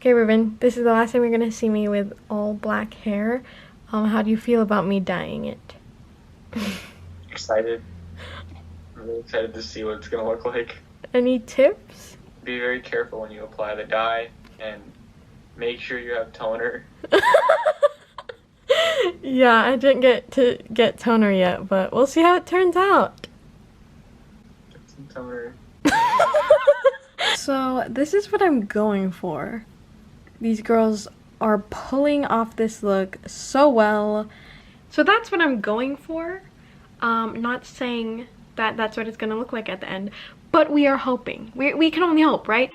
Okay, Ruben, this is the last time you're gonna see me with all black hair. How do you feel about me dyeing it? Excited. I'm really excited to see what it's gonna look like. Any tips? Be very careful when you apply the dye and make sure you have toner. Yeah, I didn't get toner yet, but we'll see how it turns out. Get some toner. So this is what I'm going for. These girls are pulling off this look so well. So that's what I'm going for. Not saying that that's what it's gonna look like at the end, but we are hoping. We can only hope, right?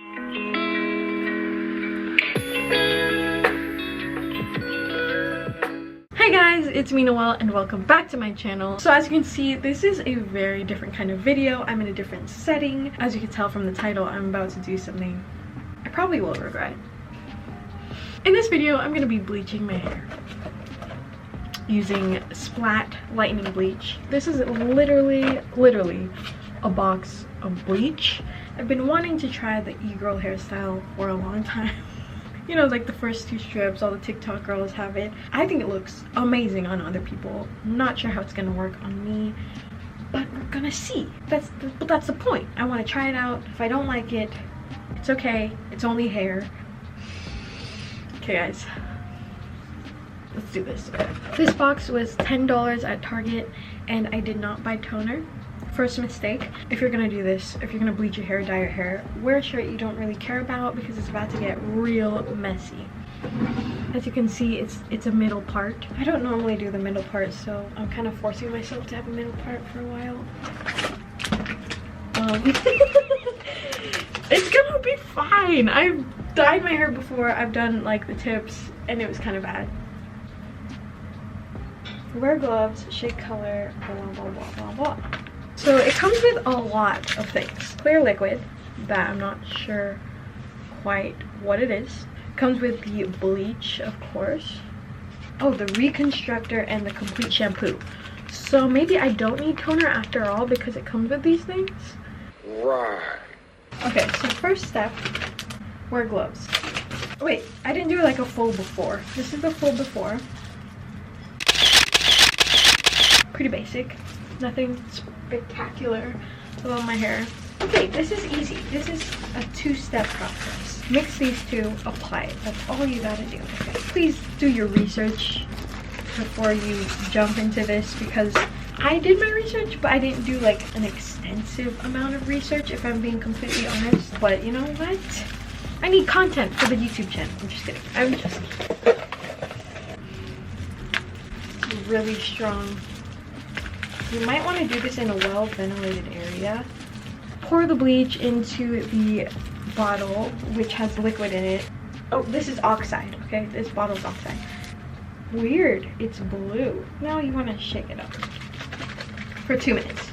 Hey guys, it's me Noelle and welcome back to my channel. So as you can see, this is a very different kind of video. I'm in a different setting. As you can tell from the title, I'm about to do something I probably will regret. In this video, I'm gonna be bleaching my hair using Splat Lightning Bleach. This is literally a box of bleach. I've been wanting to try the e-girl hairstyle for a long time. You know, like the first two strips, all the TikTok girls have it. I think it looks amazing on other people. I'm not sure how it's gonna work on me, but we're gonna see. That's the point. I wanna try it out. If I don't like it, it's okay. It's only hair. Okay guys, let's do this. This box was $10 at Target and I did not buy toner. First mistake. If you're gonna do this, if you're gonna bleach your hair, dye your hair, wear a shirt you don't really care about because it's about to get real messy. As you can see, it's a middle part. I don't normally do the middle part, so I'm kind of forcing myself to have a middle part for a while. It's gonna be fine. I've dyed my hair before. I've done like the tips and it was kind of bad. Wear gloves, shake color, blah blah blah blah blah. So it comes with a lot of things. Clear liquid that I'm not sure quite what it is. Comes with the bleach, of course. Oh, the reconstructor and the complete shampoo. So maybe I don't need toner after all because it comes with these things. Right. Okay, so first step, wear gloves. Wait, I didn't do like a full before. This is the full before. Pretty basic. Nothing spectacular about my hair. Okay, this is easy. This is a two-step process. Mix these two, apply it. That's all you gotta do. Okay, please do your research before you jump into this because I did my research, but I didn't do like an extensive amount of research if I'm being completely honest. But you know what? I need content for the YouTube channel. I'm just kidding. I'm just kidding. It's really strong. You might want to do this in a well-ventilated area. Pour the bleach into the bottle, which has liquid in it. Oh, this is oxide, okay? This bottle's oxide. Weird, it's blue. Now you want to shake it up for 2 minutes.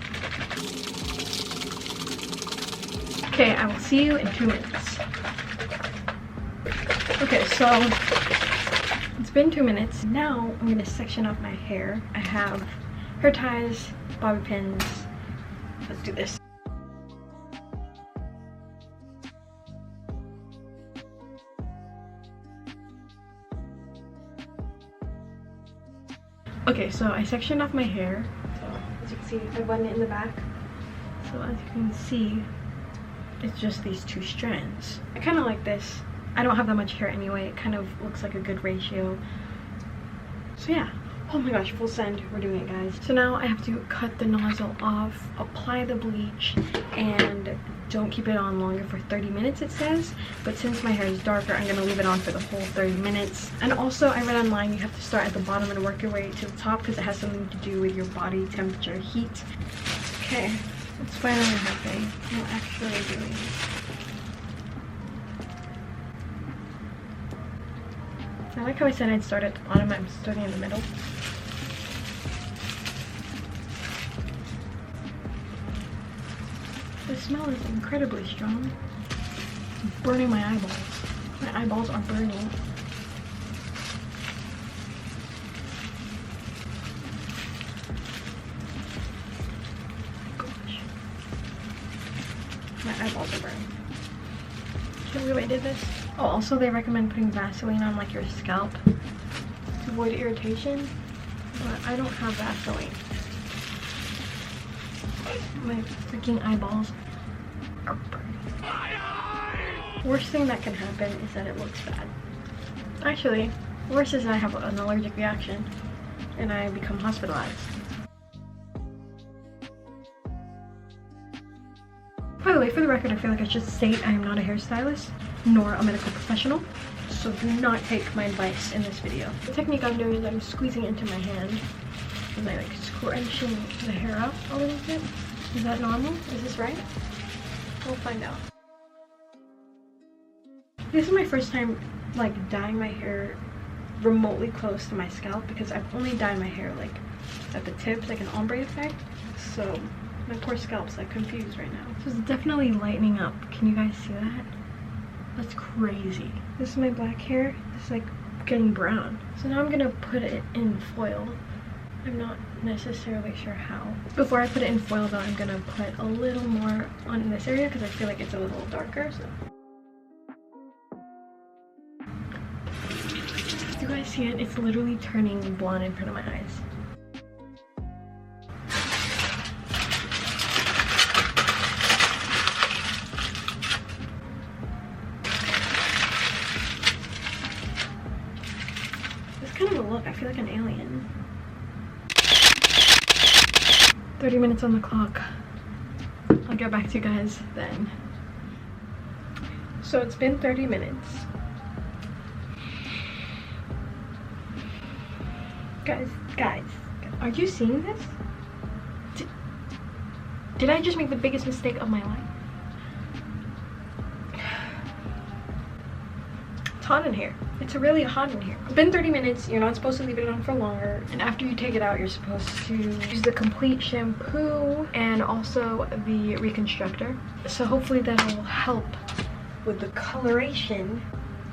Okay, I will see you in 2 minutes. Okay, so it's been 2 minutes. Now I'm going to section off my hair. I have hair ties, bobby pins. Let's do this. Okay, so I sectioned off my hair. So as you can see, I button it in the back. So as you can see, it's just these two strands. I kind of like this. I don't have that much hair anyway. It kind of looks like a good ratio. So yeah. Oh my gosh, full send. We're doing it, guys. So now I have to cut the nozzle off, apply the bleach, and don't keep it on longer for 30 minutes, it says. But since my hair is darker, I'm gonna leave it on for the whole 30 minutes. And also, I read online you have to start at the bottom and work your way to the top because it has something to do with your body temperature, heat. Okay, it's finally happening. I'm actually doing it. I like how I said I'd start at the bottom. I'm starting in the middle. The smell is incredibly strong. It's burning my eyeballs. My eyeballs are burning. Gosh. My eyeballs are burning. Can't believe I did this. Oh, also they recommend putting Vaseline on like your scalp to avoid irritation, but I don't have Vaseline. My freaking eyeballs are burning. Worst thing that can happen is that it looks bad. Actually, worse is I have an allergic reaction and I become hospitalized. By the way, for the record, I feel like I should state I am not a hairstylist nor a medical professional, so do not take my advice in this video. The technique I'm doing is I'm squeezing into my hand and I like scrunching the hair up a little bit. Is that normal? Is this right? We'll find out. This is my first time like dyeing my hair remotely close to my scalp because I've only dyed my hair like at the tips, like an ombre effect. So my poor scalp's like confused right now. So it's definitely lightening up. Can you guys see that? That's crazy. This is my black hair. It's like getting brown. So now I'm gonna put it in foil. I'm not necessarily sure how. Before I put it in foil though, I'm gonna put a little more on this area because I feel like it's a little darker. So do you guys see it? It's literally turning blonde in front of my eyes. It's kind of a look. I feel like an alien. 30 minutes on the clock. I'll get back to you guys then. So it's been 30 minutes. Guys, are you seeing this? Did I just make the biggest mistake of my life? It's hot in here. It's really hot in here. It's been 30 minutes. You're not supposed to leave it on for longer. And after you take it out, you're supposed to use the complete shampoo and also the reconstructor. So hopefully that'll help with the coloration.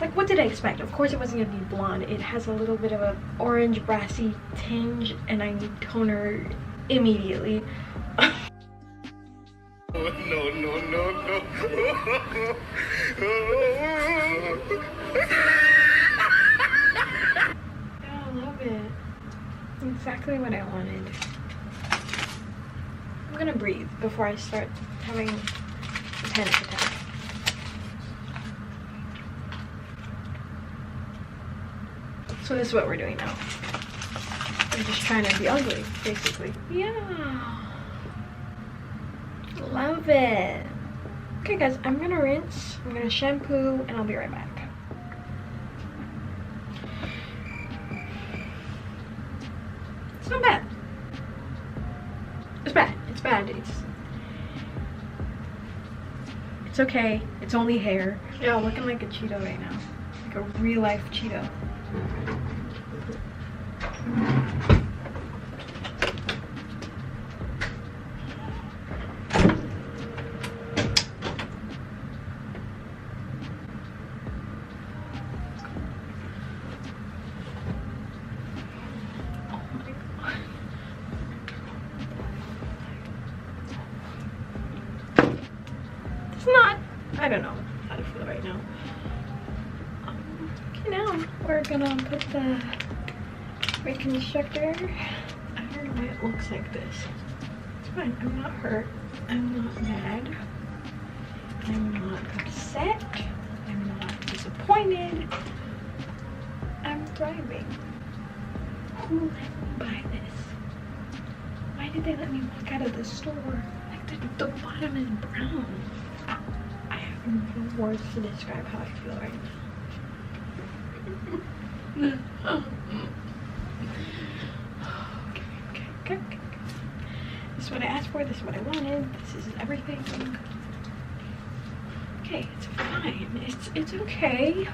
Like, what did I expect? Of course it wasn't gonna be blonde. It has a little bit of an orange brassy tinge and I need toner immediately. No. Yeah, I love it. Exactly what I wanted. I'm gonna breathe before I start having a panic attack. So this is what we're doing now. We're just trying to be ugly, basically. Yeah. Love it. Okay guys, I'm gonna rinse, I'm gonna shampoo, and I'll be right back. It's not bad. It's bad. It's bad. It's okay. It's only hair. Yeah, looking like a Cheeto right now. Like a real life Cheeto. It's not, I don't know how to feel right now. Okay, now we're gonna put the reconstructor. I don't know why it looks like this. It's fine, I'm not hurt. I'm not mad. I'm not upset. I'm not disappointed. I'm thriving. Who let me buy this? Why did they let me walk out of the store? Like the bottom is brown. I have no words to describe how I feel right now. Okay. This is what I asked for, this is what I wanted, this is everything. Okay, it's fine. It's okay.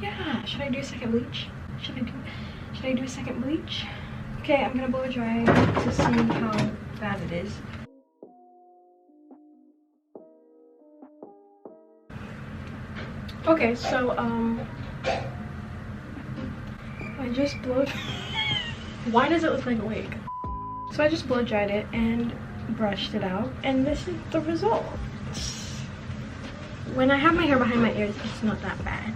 Yeah. Should I do a second bleach? Should I do a second bleach? Okay, I'm gonna blow dry to see how bad it is. Okay, so I just blow. Why does it look like a wig? So I just blow dried it and brushed it out, and this is the result. when I have my hair behind my ears, it's not that bad.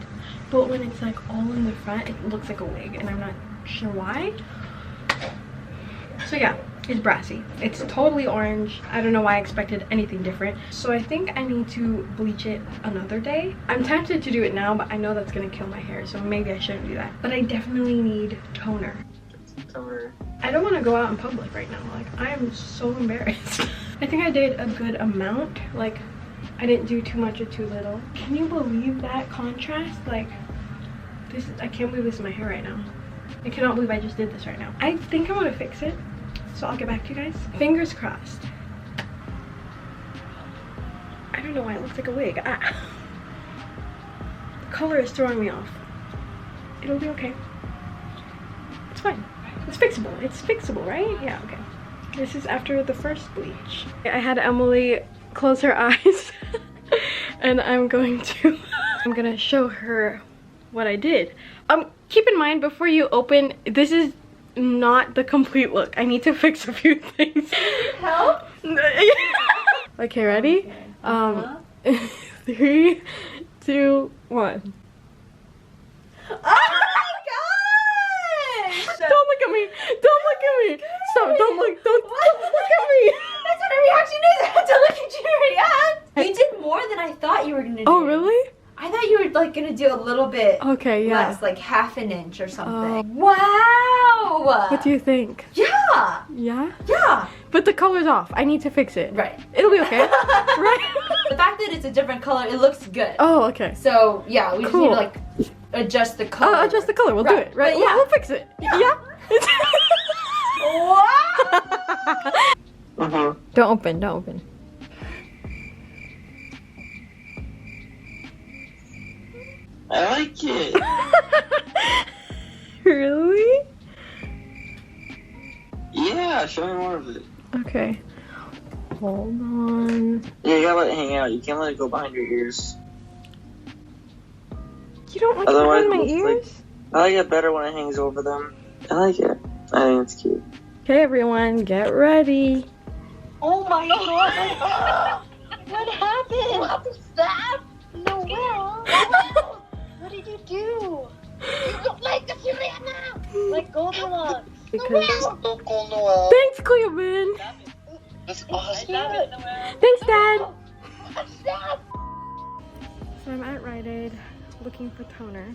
But when it's like all in the front, it looks like a wig, and I'm not sure why. So yeah, it's brassy. It's totally orange. I don't know why I expected anything different. So I think I need to bleach it another day. I'm tempted to do it now, but I know that's gonna kill my hair, so maybe I shouldn't do that. But I definitely need toner. I don't want to go out in public right now. Like, I am so embarrassed. I think I did a good amount. Like, I didn't do too much or too little. Can you believe that contrast? Like, this, I can't believe this is my hair right now. I cannot believe I just did this right now. I think I want to fix it, so I'll get back to you guys. Fingers crossed. I don't know why it looks like a wig. Ah. The color is throwing me off. It'll be okay. It's fine. It's fixable. It's fixable, right? Yeah, okay. This is after the first bleach. I had Emily close her eyes and I'm gonna show her what I did. Keep in mind, before you open, this is not the complete look. I need to fix a few things. Help? Okay, ready? 3, 2, 1. Don't look at me! Don't look at me! Stop! Don't look at me! That's what a reaction is. I have to look at you to react. You did more than I thought you were gonna do. Oh, really? I thought you were like gonna do a little bit Okay, yeah. less, like half an inch or something. Wow! What do you think? Yeah! Yeah? Yeah! But the color's off. I need to fix it. Right. It'll be okay. Right? The fact that it's a different color, it looks good. Oh, okay. So, yeah, we just need to like adjust the color. I'll adjust the color. We'll do it. Right? But yeah. We'll fix it. Yeah? Wow! Don't open. Don't open. I like it. Really? Yeah, show me more of it. Okay. Hold on. Yeah, you gotta let it hang out. You can't let it go behind your ears. You don't like Otherwise, it behind my it looks ears? I like it better when it hangs over them. I like it. I think it's cute. Okay, everyone, get ready. Oh my god! What happened? What was that? No way! What did you do? You look like a Serena! Like Goldilocks! Because... Don't go Noel. Thanks, Cleveland. That's awesome. Thanks, Dad. So I'm at Rite Aid looking for toner.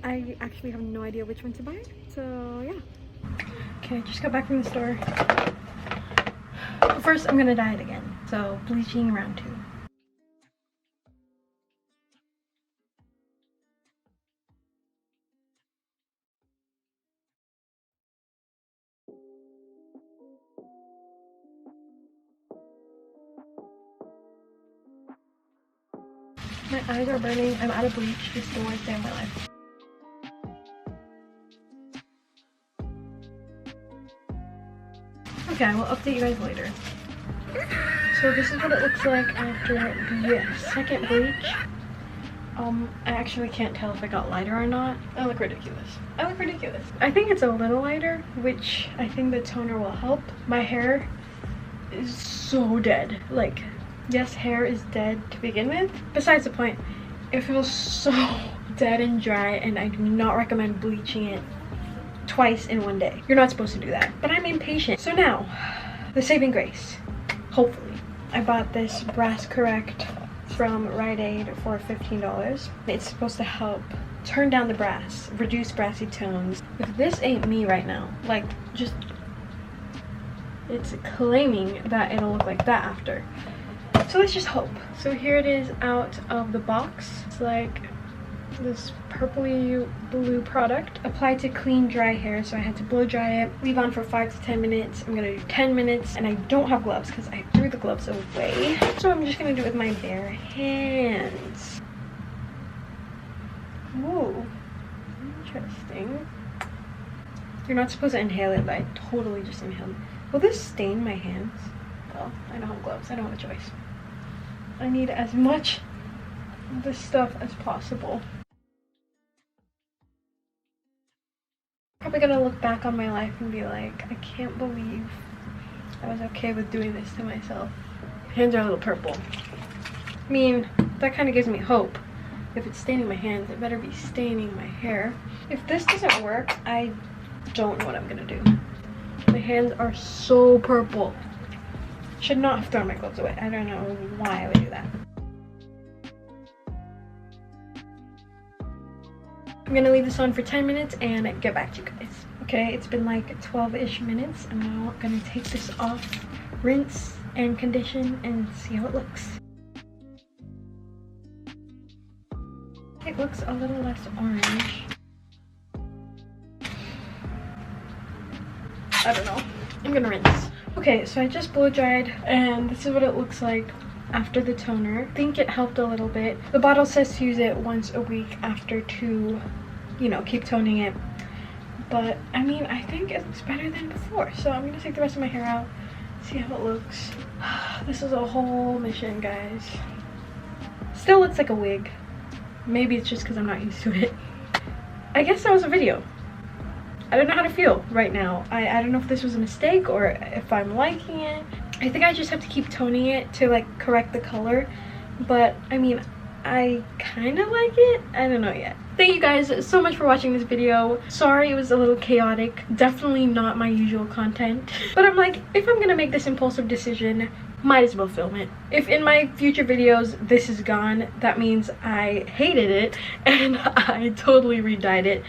I actually have no idea which one to buy, so yeah. Okay, just got back from the store. But first, I'm gonna dye it again. So, bleaching round 2. My eyes are burning. I'm out of bleach. This is the worst day of my life. Okay, I will update you guys later. So this is what it looks like after the second bleach. I actually can't tell if it got lighter or not. I look ridiculous. I look ridiculous. I think it's a little lighter, which I think the toner will help. My hair is so dead. Like, yes, hair is dead to begin with. Besides the point, it feels so dead and dry, and I do not recommend bleaching it twice in one day. You're not supposed to do that, but I'm impatient. So now, the saving grace, hopefully. I bought this Brass Correct from Rite Aid for $15. It's supposed to help turn down the brass, reduce brassy tones. If this ain't me right now, like, just, it's claiming that it'll look like that after. So let's just hope. So here it is out of the box. It's like this purpley blue product applied to clean dry hair, so I had to blow dry it, leave on for 5 to 10 minutes. I'm gonna do 10 minutes, and I don't have gloves because I threw the gloves away, so I'm just gonna do it with my bare hands. Ooh, interesting. You're not supposed to inhale it, but I totally just inhaled. Will this stain my hands? Well, I don't have gloves. I don't have a choice. I need as much of this stuff as possible. Probably gonna look back on my life and be like, I can't believe I was okay with doing this to myself. Hands are a little purple. I mean, that kind of gives me hope. If it's staining my hands, it better be staining my hair. If this doesn't work, I don't know what I'm gonna do. My hands are so purple. Should not have thrown my clothes away. I don't know why I would do that. I'm gonna leave this on for 10 minutes and get back to you guys. Okay, it's been like 12-ish minutes. I'm now gonna take this off, rinse and condition, and see how it looks. It looks a little less orange. I don't know. I'm gonna rinse. Okay, so I just blow dried and this is what it looks like after the toner. I think it helped a little bit. The bottle says to use it once a week after to, you know, keep toning it. But I mean, I think it looks better than before. So I'm gonna take the rest of my hair out, see how it looks. This is a whole mission, guys. Still looks like a wig. Maybe it's just because I'm not used to it. I guess that was a video. I don't know how to feel right now. I don't know if this was a mistake or if I'm liking it. I think I just have to keep toning it to like correct the color. But I mean, I kind of like it. I don't know yet. Thank you guys so much for watching this video. Sorry it was a little chaotic. Definitely not my usual content. But I'm like, if I'm gonna make this impulsive decision, might as well film it. If in my future videos this is gone, that means I hated it and I totally redyed it.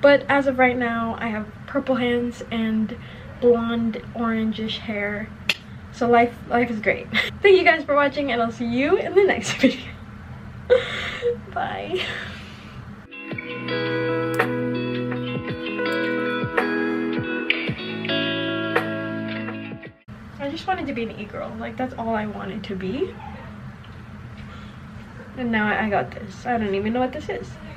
But as of right now, I have purple hands and blonde orangish hair. So life is great. Thank you guys for watching and I'll see you in the next video. Bye. I just wanted to be an e-girl. Like, that's all I wanted to be. And now I got this. I don't even know what this is.